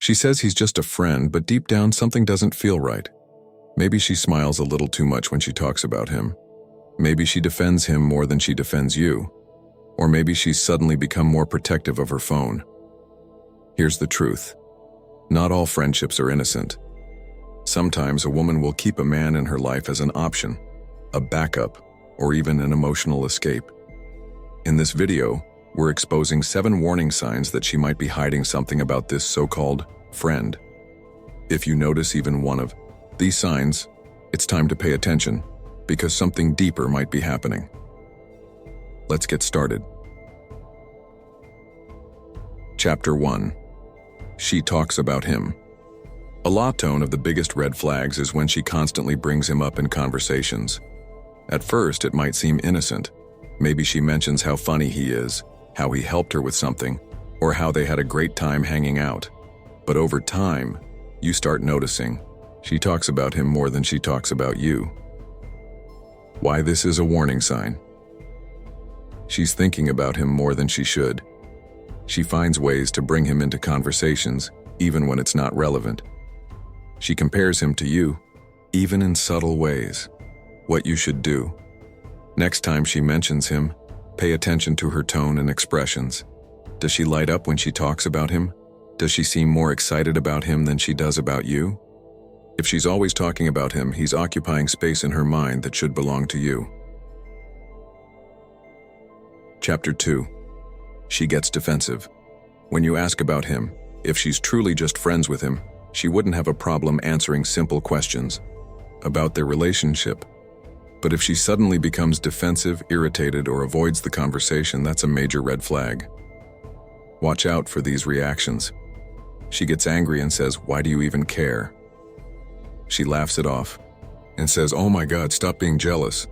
She says he's just a friend, but deep down something doesn't feel right. Maybe she smiles a little too much when she talks about him. Maybe she defends him more than she defends you. Or maybe she's suddenly become more protective of her phone. Here's the truth. Not all friendships are innocent. Sometimes a woman will keep a man in her life as an option, a backup, or even an emotional escape. In this video, we're exposing 7 warning signs that she might be hiding something about this so-called friend. If you notice even one of these signs, it's time to pay attention, because something deeper might be happening. Let's get started. Chapter 1. She talks about him. A law tone of the biggest red flags is when she constantly brings him up in conversations. At first, it might seem innocent. Maybe she mentions how funny he is, how he helped her with something, or how they had a great time hanging out. But over time, you start noticing she talks about him more than she talks about you. Why this is a warning sign? She's thinking about him more than she should. She finds ways to bring him into conversations, even when it's not relevant. She compares him to you, even in subtle ways. What you should do. Next time she mentions him, pay attention to her tone and expressions. Does she light up when she talks about him? Does she seem more excited about him than she does about you? If she's always talking about him, he's occupying space in her mind that should belong to you. Chapter 2. She gets defensive. When you ask about him, if she's truly just friends with him, she wouldn't have a problem answering simple questions about their relationship. But if she suddenly becomes defensive, irritated, or avoids the conversation, that's a major red flag. Watch out for these reactions. She gets angry and says, "Why do you even care?" She laughs it off and says, "Oh my God, stop being jealous."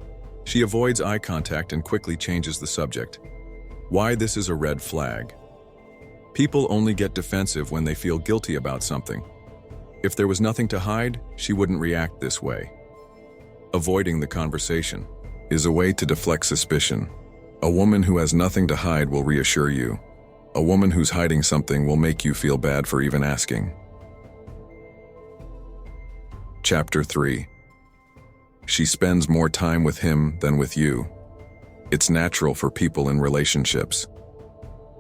She avoids eye contact and quickly changes the subject. Why this is a red flag? People only get defensive when they feel guilty about something. If there was nothing to hide, she wouldn't react this way. Avoiding the conversation is a way to deflect suspicion. A woman who has nothing to hide will reassure you. A woman who's hiding something will make you feel bad for even asking. Chapter 3. She spends more time with him than with you. It's natural for people in relationships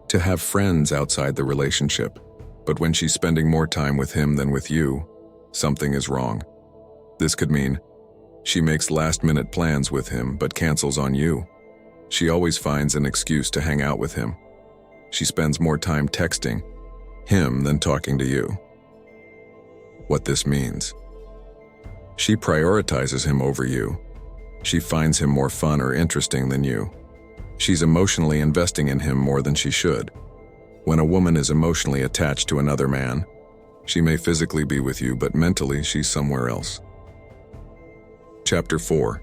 to have friends outside the relationship, but when she's spending more time with him than with you, something is wrong. This could mean she makes last-minute plans with him but cancels on you. She always finds an excuse to hang out with him. She spends more time texting him than talking to you. What this means? She prioritizes him over you. She finds him more fun or interesting than you. She's emotionally investing in him more than she should. When a woman is emotionally attached to another man, she may physically be with you, but mentally she's somewhere else. Chapter 4.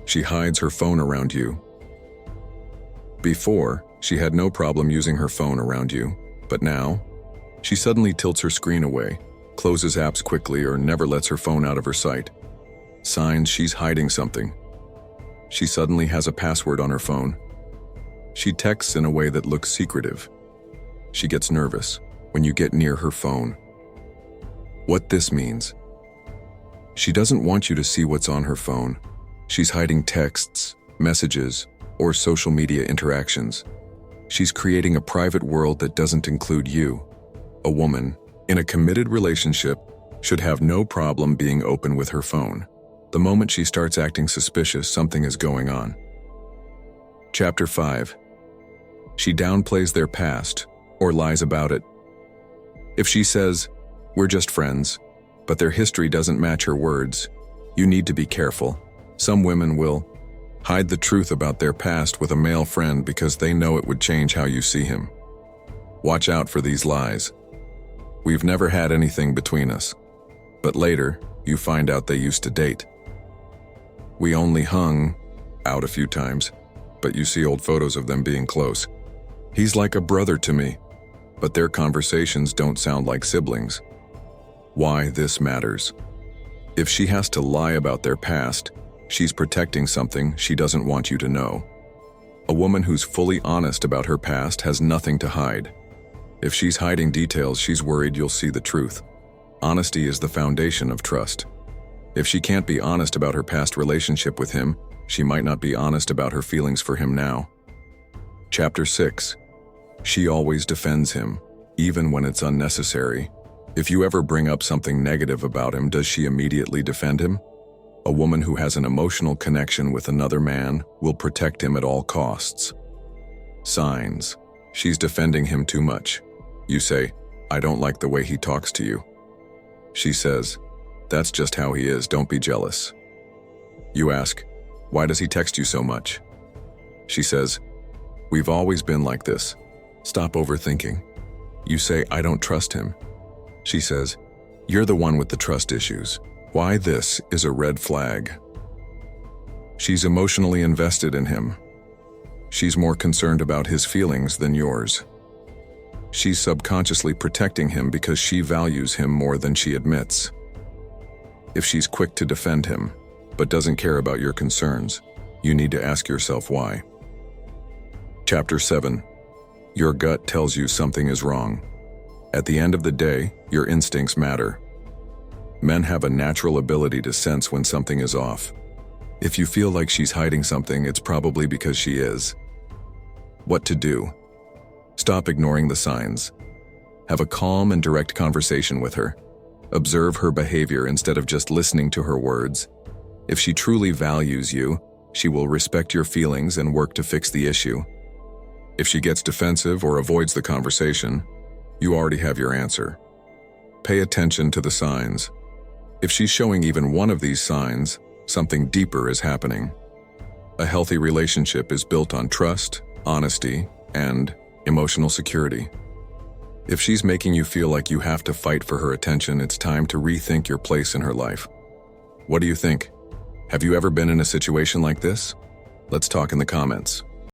She hides her phone around you. Before, she had no problem using her phone around you, but now, she suddenly tilts her screen away, closes apps quickly, or never lets her phone out of her sight. Signs she's hiding something. She suddenly has a password on her phone. She texts in a way that looks secretive. She gets nervous when you get near her phone. What this means? She doesn't want you to see what's on her phone. She's hiding texts, messages, or social media interactions. She's creating a private world that doesn't include you. A woman in a committed relationship should have no problem being open with her phone. The moment she starts acting suspicious, something is going on. Chapter 5. She downplays their past or lies about it. If she says, "We're just friends," but their history doesn't match her words, you need to be careful. Some women will hide the truth about their past with a male friend because they know it would change how you see him. Watch out for these lies. "We've never had anything between us," but later, you find out they used to date. "We only hung out a few times," but you see old photos of them being close. "He's like a brother to me," but their conversations don't sound like siblings. Why this matters? If she has to lie about their past, she's protecting something she doesn't want you to know. A woman who's fully honest about her past has nothing to hide. If she's hiding details, she's worried you'll see the truth. Honesty is the foundation of trust. If she can't be honest about her past relationship with him, she might not be honest about her feelings for him now. Chapter 6. She always defends him, even when it's unnecessary. If you ever bring up something negative about him, does she immediately defend him? A woman who has an emotional connection with another man will protect him at all costs. Signs. She's defending him too much. You say, "I don't like the way he talks to you." She says, "That's just how he is, don't be jealous." You ask, "Why does he text you so much?" She says, "We've always been like this. Stop overthinking." You say, "I don't trust him." She says, "You're the one with the trust issues." Why this is a red flag. She's emotionally invested in him. She's more concerned about his feelings than yours. She's subconsciously protecting him because she values him more than she admits. If she's quick to defend him, but doesn't care about your concerns, you need to ask yourself why. Chapter 7. Your gut tells you something is wrong. At the end of the day, your instincts matter. Men have a natural ability to sense when something is off. If you feel like she's hiding something, it's probably because she is. What to do? Stop ignoring the signs. Have a calm and direct conversation with her. Observe her behavior instead of just listening to her words. If she truly values you, she will respect your feelings and work to fix the issue. If she gets defensive or avoids the conversation, you already have your answer. Pay attention to the signs. If she's showing even one of these signs, something deeper is happening. A healthy relationship is built on trust, honesty, and emotional security. If she's making you feel like you have to fight for her attention, it's time to rethink your place in her life. What do you think? Have you ever been in a situation like this? Let's talk in the comments.